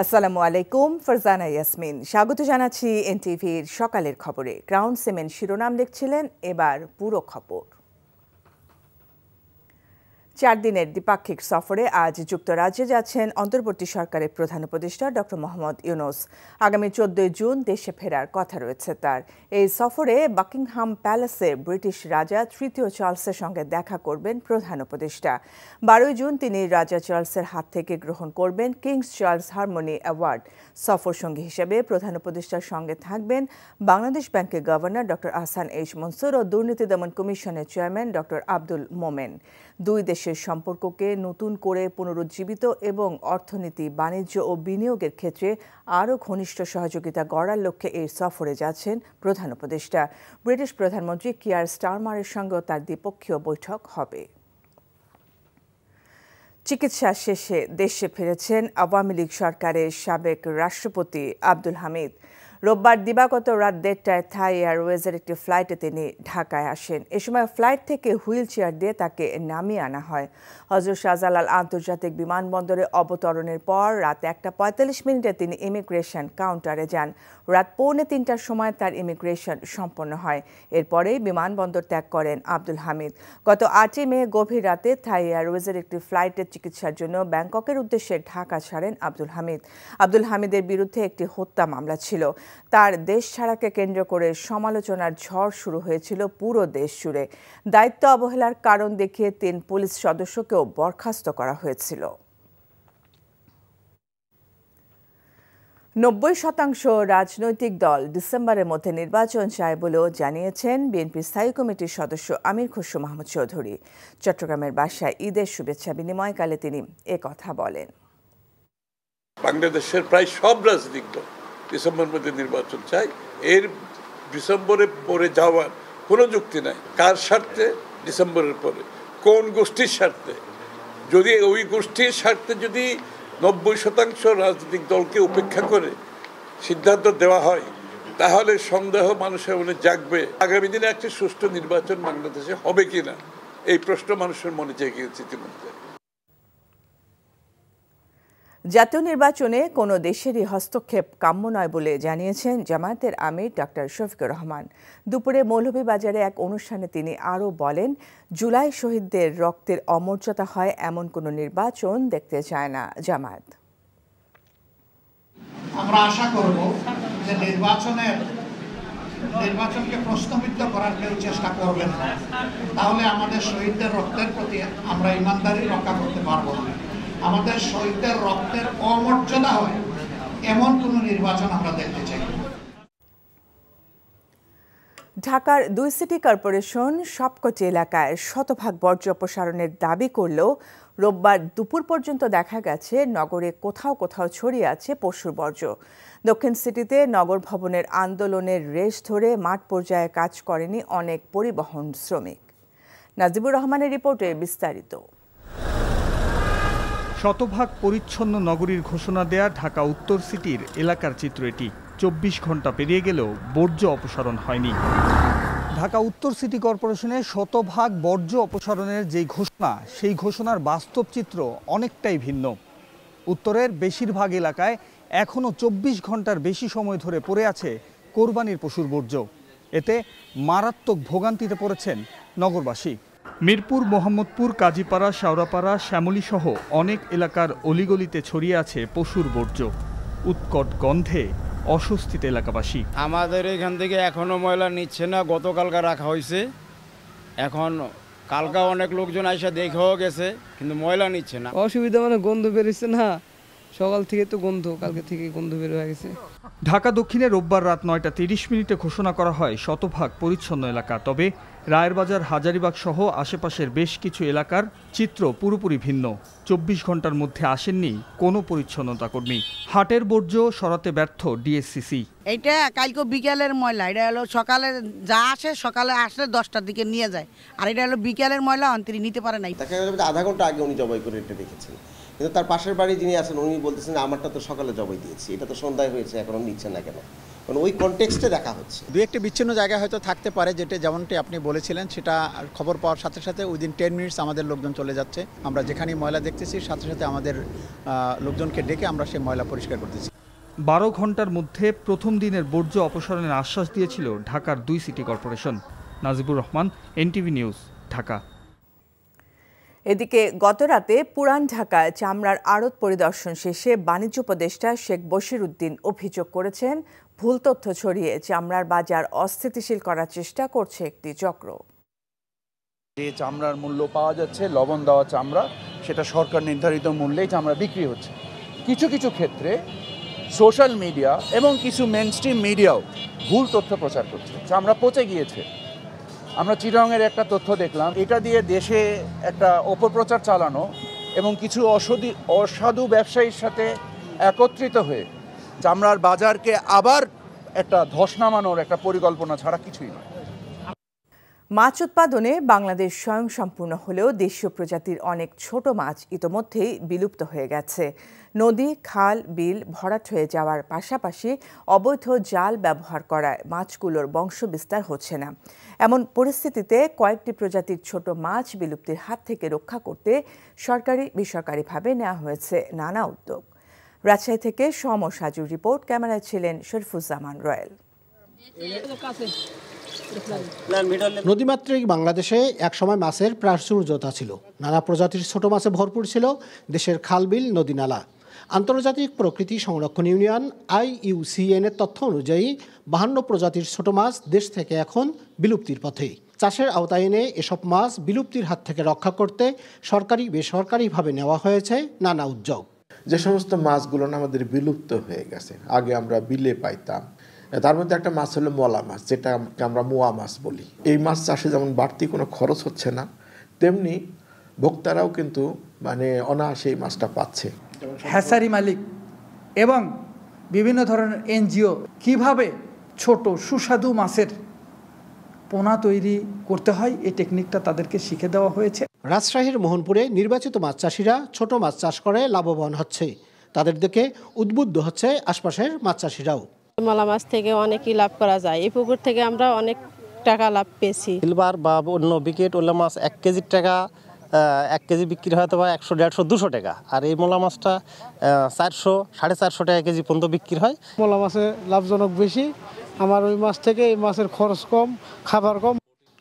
আসসালামু আলাইকুম, ফারজানা ইয়াসমিন স্বাগত জানাচ্ছি এনটিভির সকালের খবরে। ক্রাউন সিমেন্ট শিরোনাম দেখছিলেন, এবার পুরো খবর। 4 দিনের দ্বিপাক্ষিক সফরে আজ যুক্তরাজ্যে যাচ্ছেন অন্তর্বর্তী সরকারের প্রধান উপদেষ্টা ডক্টর মোহাম্মদ ইউনূস। আগামী 14 জুন দেশে ফেরার কথা রয়েছে তার। এই সফরে বাকিংহাম প্যালেসে ব্রিটিশ রাজা তৃতীয় চার্লসের সঙ্গে দেখা করবেন প্রধান উপদেষ্টা। 12 জুন তিনি রাজা চার্লসের হাত থেকে গ্রহণ করবেন কিংস চার্লস হারমোনি অ্যাওয়ার্ড। সফর সঙ্গী হিসেবে প্রধান উপদেষ্টার সঙ্গে থাকবেন বাংলাদেশ ব্যাংকের governor doctor Ahsan H Mansur ও দুর্নীতি দমন কমিশনের চেয়ারম্যান ডক্টর আব্দুল মোমেন। দুই দেশের সম্পর্ককে নতুন করে পুনরুজ্জীবিত এবং অর্থনীতি, বাণিজ্য ও বিনিয়োগের ক্ষেত্রে আরও ঘনিষ্ঠ সহযোগিতা গড়ার লক্ষ্যে এই সফরে যাচ্ছেন প্রধান উপদেষ্টা। ব্রিটিশ প্রধানমন্ত্রী কিয়ার স্টারমারের সঙ্গেও তার দ্বিপক্ষীয় বৈঠক হবে। চিকিৎসা শেষে দেশে ফিরেছেন আওয়ামী লীগ সরকারের সাবেক রাষ্ট্রপতি আব্দুল হামিদ। রোববার দিবাগত রাত 1:30টায় থাই এয়ারওয়েজের একটি ফ্লাইটে তিনি ঢাকায় আসেন। এ সময় ফ্লাইট থেকে হুইল চেয়ার দিয়ে তাকে নামিয়ে আনা হয়। হযরত শাহজালাল আন্তর্জাতিক বিমানবন্দরে অবতরণের পর রাত 1:45 তিনি ইমিগ্রেশন কাউন্টারে যান। রাত 2:45টার সময় তার ইমিগ্রেশন সম্পন্ন হয়। এরপরেই বিমানবন্দর ত্যাগ করেন আব্দুল হামিদ। গত 8 মে গভীর রাতে থাই এয়ারওয়েজের একটি ফ্লাইটের চিকিৎসার জন্য ব্যাংককের উদ্দেশ্যে ঢাকা ছাড়েন আব্দুল হামিদ। আব্দুল হামিদের বিরুদ্ধে একটি হত্যা মামলা ছিল। তার দেশ ছাড়াকে কেন্দ্র করে সমালোচনার ঝড় শুরু হয়েছিল পুরো দেশ জুড়ে। দায়িত্ব অবহেলার কারণ দেখিয়ে 3 পুলিশ সদস্যকেও বরখাস্ত করা হয়েছিল। 90% রাজনৈতিক দল ডিসেম্বরের মধ্যে নির্বাচন চায় বলেও জানিয়েছেন বিএনপির স্থায়ী কমিটির সদস্য আমির খসরু মাহমুদ চৌধুরী। চট্টগ্রামের বাসায় ঈদের শুভেচ্ছা বিনিময়কালে তিনি কথা বলেন। বাংলাদেশের প্রায় সব রাজনৈতিক দল ডিসেম্বরের মধ্যে নির্বাচন চাই। এর ডিসেম্বরে পরে যাওয়ার কোনো যুক্তি নাই। কার স্বার্থে? ডিসেম্বরের পরে কোন গোষ্ঠীর স্বার্থে? যদি ওই গোষ্ঠীর স্বার্থে যদি 90% রাজনৈতিক দলকে উপেক্ষা করে সিদ্ধান্ত দেওয়া হয়, তাহলে সন্দেহ মানুষের মনে জাগবে আগামী দিনে একটা সুষ্ঠু নির্বাচন বাংলাদেশে হবে কিনা। এই প্রশ্ন মানুষের মনে জেগে গেছে ইতিমধ্যে। জাতীয় নির্বাচনে কোনো দেশেরই হস্তক্ষেপ কাম্য নয় বলে জানিয়েছেন জামায়াতের আমির ডক্টর শফিকুর রহমান। দুপুরে মৌলভীবাজারে এক অনুষ্ঠানে তিনি আরও বলেন, জুলাই শহীদদের রক্তের অমর্যাদা হয় এমন কোনো নির্বাচন দেখতে চায় না জামায়াত। আমরা আশা করব যে নির্বাচনকে প্রশ্নবিদ্ধ করার কেউ চেষ্টা করবেন না, তাহলে আমাদের শহীদদের রক্তের প্রতি আমরা ইমানদারি রক্ষা করতে পারবো না। আমাদের শহীদদের রক্তের অমর্যাদা হয় এমন কোনো নির্বাচন আমরা দেখতে চাই। ঢাকার 2 সিটি কর্পোরেশন সবকটি এলাকায় শতভাগ বর্জ্য অপসারণের দাবি করলেও রোববার দুপুর পর্যন্ত দেখা গেছে নগরে কোথাও কোথাও ছড়িয়ে আছে পশুর বর্জ্য। দক্ষিণ সিটিতে নগর ভবনের আন্দোলনের রেশ ধরে মাঠ পর্যায়ে কাজ করেনি অনেক পরিবহন শ্রমিক। নাজিবুর রহমানের রিপোর্টে বিস্তারিত। শতভাগ পরিচ্ছন্ন নগরীর ঘোষণা দেয়া ঢাকা উত্তর সিটির এলাকার চিত্র এটি। 24 ঘন্টা পেরিয়ে গেলেও বর্জ্য অপসারণ হয়নি। ঢাকা উত্তর সিটি কর্পোরেশনের শতভাগ বর্জ্য অপসারণের যেই ঘোষণা, সেই ঘোষণার বাস্তব চিত্র অনেকটাই ভিন্ন। উত্তরের বেশিরভাগ এলাকায় এখনও 24 ঘন্টার বেশি সময় ধরে পড়ে আছে কোরবানির পশুর বর্জ্য। এতে মারাত্মক ভোগান্তিতে পড়েছেন নগরবাসী। মিরপুর, মোহাম্মদপুর, কাজীপাড়া, শাওরাপাড়া, শ্যামলীসহ অনেক এলাকার অলিগলিতে ছড়িয়ে আছে পশুর বর্জ্য। উৎকট গন্ধে অস্বস্তিতে এলাকাবাসী। আমাদের এখান থেকে এখনো ময়লা নিচ্ছে না, গতকালকা রাখা হয়েছে। এখন কালকা অনেক লোকজন এসে দেখেও গেছে, কিন্তু ময়লা নিচ্ছে না। অসুবিধা মানে গন্ধ বেরোচ্ছে না, সকাল থেকে তো গন্ধ, কালকে থেকে গন্ধ বের হয়ে গেছে। ঢাকা দক্ষিণে রোববার রাত 9:30 ঘোষণা করা হয় শতভাগ পরিচ্ছন্ন এলাকা। তবে রায়ের বাজার, হাজারীবাগ সহ আশেপাশের বেশ কিছু এলাকার চিত্র পুরোপুরি ভিন্ন। 24 ঘন্টার মধ্যে আসেননি কোনো পরিচ্ছন্নতা কর্মী। হাটের বর্জ্য সরাতে ব্যর্থ ডিএসসিসি। এইটা কালকে বিকেলের ময়লা, এটা হলো সকালে যা আসে, সকালে আসলে 10টার দিকে নিয়ে যায়। আর এটা হলো বিকেলের ময়লা, অন্তরি নিতে পারে নাই। তাকে আধা ঘন্টা আগে উনি জবাই করে এটা রেখেছেন, কিন্তু তার পাশের বাড়ি যিনি আছেন উনি বলতেছেন আমারটা তো সকালে জবাই দিয়েছি, এটা তো সন্ধ্যায় হয়েছে, এখনো নিচ্ছে না কেন? কারণ ওই কনটেক্সটে দেখা হচ্ছে। দু একটি বিচ্ছিন্ন জায়গায় হয়তো থাকতে পারে, যেমনটি আপনি বলেছিলেন, সেটা খবর পাওয়ার সাথে সাথে উইদিন 10 মিনিটস আমাদের লোকজন চলে যাচ্ছে। আমরা যেখানেই ময়লা দেখতেছি সাথে সাথে আমাদের লোকজনকে ডেকে আমরা সেই ময়লা পরিষ্কার করতেছি। 12 ঘন্টার মধ্যে প্রথম দিনের বর্জ্য অপসারণের আশ্বাস দিয়েছিল ঢাকার 2 city corporation. Najibur Rahman, NTV news, Dhaka. এদিকে গতরাতে পুরান ঢাকায় চামড়ার আড়ত পরিদর্শন শেষে বাণিজ্য উপদেষ্টা শেখ বশির উদ্দিন অভিযোগ করেছেন, ভুল তথ্য ছড়িয়ে চামড়ার বাজার অস্থিতিশীল করার চেষ্টা করছে একটি চক্র। যে চামড়ার মূল্য পাওয়া যাচ্ছে, লবণ দেওয়া চামড়া, সেটা সরকার নির্ধারিত মূল্যেই চামড়া বিক্রি হচ্ছে। কিছু কিছু ক্ষেত্রে সোশ্যাল মিডিয়া এবং কিছু মেইনস্ট্রিম মিডিয়াও ভুল তথ্য প্রচার করছে। চামড়া পচে গিয়েছে। আমরা চিটাগংয়ের একটা তথ্য দেখলাম, এটা দিয়ে দেশে একটা অপপ্রচার চালানো এবং কিছু অসাধু ব্যবসায়ীর সাথে একত্রিত হয়ে চামড়ার বাজারকে আবার একটা ধস নামানোর একটা পরিকল্পনা ছাড়া কিছুই নয়। মাছ উৎপাদনে বাংলাদেশ স্বয়ংসম্পূর্ণ হলেও দেশীয় প্রজাতির অনেক ছোট মাছ ইতোমধ্যেই বিলুপ্ত হয়ে গেছে। নদী, খাল, বিল ভরাট হয়ে যাওয়ার পাশাপাশি অবৈধ জাল ব্যবহার করায় মাছগুলোর বংশবিস্তার হচ্ছে না। এমন পরিস্থিতিতে কয়েকটি প্রজাতির ছোট মাছ বিলুপ্তির হাত থেকে রক্ষা করতে সরকারি বেসরকারিভাবে নেওয়া হয়েছে নানা উদ্যোগ। রাজশাহী থেকে সম সাজুর রিপোর্ট, ক্যামেরায় ছিলেন শরীফুজ্জামান রয়েল। নদীমাতৃক বাংলাদেশে একসময় মাছের প্রাচুর্যতা ছিল। নানা প্রজাতির ছোট মাছে ভরপুর ছিল দেশের খালবিল, নদী নালা। আন্তর্জাতিক প্রকৃতি সংরক্ষণ ইউনিয়ন IUCN এর তথ্য অনুযায়ী 52 প্রজাতির ছোট মাছ দেশ থেকে এখন বিলুপ্তির পথে। চাষের আওতায় এনে এসব মাছ বিলুপ্তির হাত থেকে রক্ষা করতে সরকারি বেসরকারিভাবে নেওয়া হয়েছে নানা উদ্যোগ। যে সমস্ত মাছগুলো আমাদের বিলুপ্ত হয়ে গেছে, আগে আমরা বিলে পাইতাম, তার মধ্যে একটা মাছ হলো মলা মাছ, যেটা আমরা মোয়া মাছ বলি। এই মাছ চাষে যেমন বাড়তি কোনো খরচ হচ্ছে না, তেমনি ভোক্তারাও কিন্তু অনায়াসে এই মাছটা পাচ্ছে। হ্যাচারি মালিক এবং বিভিন্ন ধরনের NGO কিভাবে ছোট সুস্বাদু মাছের পোনা তৈরি করতে হয়, এই টেকনিকটা তাদেরকে শিখে দেওয়া হয়েছে। রাজশাহীর মোহনপুরে নির্বাচিত মাছ চাষিরা ছোট মাছ চাষ করে লাভবান হচ্ছে। তাদের দেখে উদ্বুদ্ধ হচ্ছে আশপাশের মাছ চাষিরাও। মলা মাছ থেকে অনেকই লাভ করা যায়। এই পুকুর থেকে আমরা অনেক টাকা লাভ পেয়েছি। সিলভার বা অন্য বিকেট ওলা মাছ 1 কেজির টাকা 1 কেজি বিক্রি হয়তো বা 100, 150, 200 টাকা। আর এই মোলা মাছটা 400, 450 টাকা কেজি পর্যন্ত বিক্রি হয়। মোলা মাছে লাভজনক বেশি। আমার ওই মাছ থেকে এই মাছের খরচ কম, খাবার কম।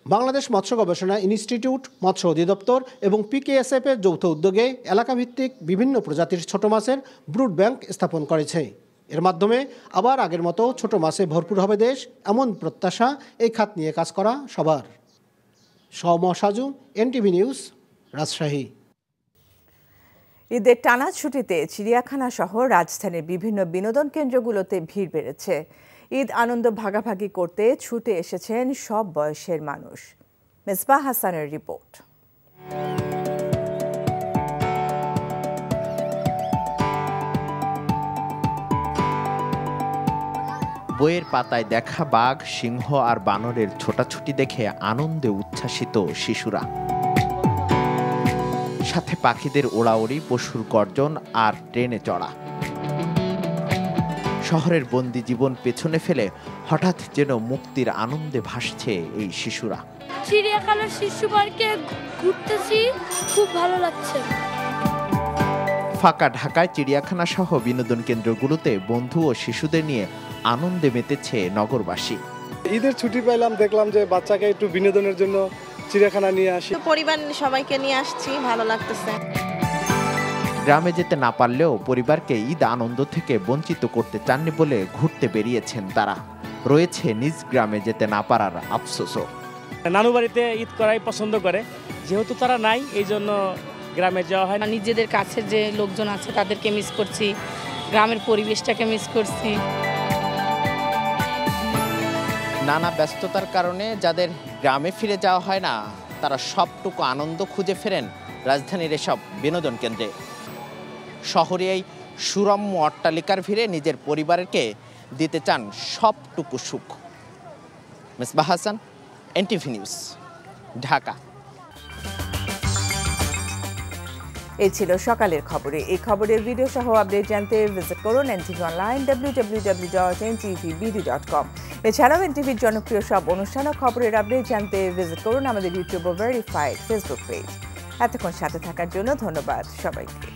বাংলাদেশ মৎস্য গবেষণা ইনস্টিটিউট, মৎস্য অধিদপ্তর এবং PKSF এর যৌথ উদ্যোগে এলাকাভিত্তিক বিভিন্ন প্রজাতির ছোট মাছের ব্রুড ব্যাংক স্থাপন করেছে। এর মাধ্যমে আবার আগের মতো ছোট মাছে ভরপুর হবে দেশ, এমন প্রত্যাশা এই খাত নিয়ে কাজ করা সবার। সম সাজু, NTV নিউজ, রাজশাহী। ঈদের টানা ছুটিতে চিড়িয়াখানা সহ রাজধানীর বিভিন্ন বিনোদন কেন্দ্রগুলোতে ভিড় বেড়েছে। ঈদ আনন্দ ভাগাভাগি করতে ছুটে এসেছেন সব বয়সের মানুষ। মেজবাহ হাসানের রিপোর্ট। বইয়ের পাতায় দেখা বাঘ, সিংহ আর বানরের ছোটাছুটি দেখে আনন্দে উচ্ছ্বাসিত শিশুরা। সাথে পাখিদের ওড়াওড়ি, পশুর গর্জন আর ট্রেনে চড়া। শহরের বন্দি জীবন পেছনে ফেলে হঠাৎ যেন মুক্তির আনন্দে ভাসছে এই শিশুরা। চিড়িয়াখানার শিশু পার্কে ঘুরতেছি, খুব ভালো লাগছে। ফাঁকা ঢাকায় চিড়িয়াখানা সহ বিনোদন কেন্দ্রগুলোতে বন্ধু ও শিশুদের নিয়ে আনন্দে মেতেছে নগরবাসী। ঈদের ছুটি পেলাম, দেখলাম যে বাচ্চাকে একটু বিনোদনের জন্য চিড়িয়াখানা নিয়ে আসি। পরিবার সবাইকে নিয়ে আসছি, ভালো লাগতেছে। গ্রামে যেতে না পারলেও পরিবারকে ঈদ আনন্দ থেকে বঞ্চিত করতে চাননি বলে ঘুরতে বেরিয়েছেন তারা। রয়েছে নিজ গ্রামে যেতে না পারার আফসোসও। নানু বাড়িতে ঈদ করাই পছন্দ করে, যেহেতু তারা নাই এই জন্য গ্রামে যাওয়া হয়। নিজেদের কাছের যে লোকজন আছে তাদেরকে মিস করছি, গ্রামের পরিবেশটাকে মিস করছি। নানা ব্যস্ততার কারণে যাদের গ্রামে ফিরে যাওয়া হয় না, তারা সবটুকু আনন্দ খুঁজে ফেরেন রাজধানীর এসব বিনোদন কেন্দ্রে। শহরে এই সুরম্য অট্টালিকার ভিড়ে নিজের পরিবারকে দিতে চান সবটুকু সুখ। Mezbah Hasan, NTV news, Dhaka. এই ছিল সকালের খবরে। এই খবরের ভিডিও সহ আপডেট জানতে ভিজিট করুন NTV অনলাইন www.ntvbd.com। এছাড়াও NTVর জনপ্রিয় সব অনুষ্ঠান ও খবরের আপডেট জানতে ভিজিট করুন আমাদের ইউটিউব ও ভেরিফাইড ফেসবুক পেজ। এতক্ষণ সাথে থাকার জন্য ধন্যবাদ সবাইকে।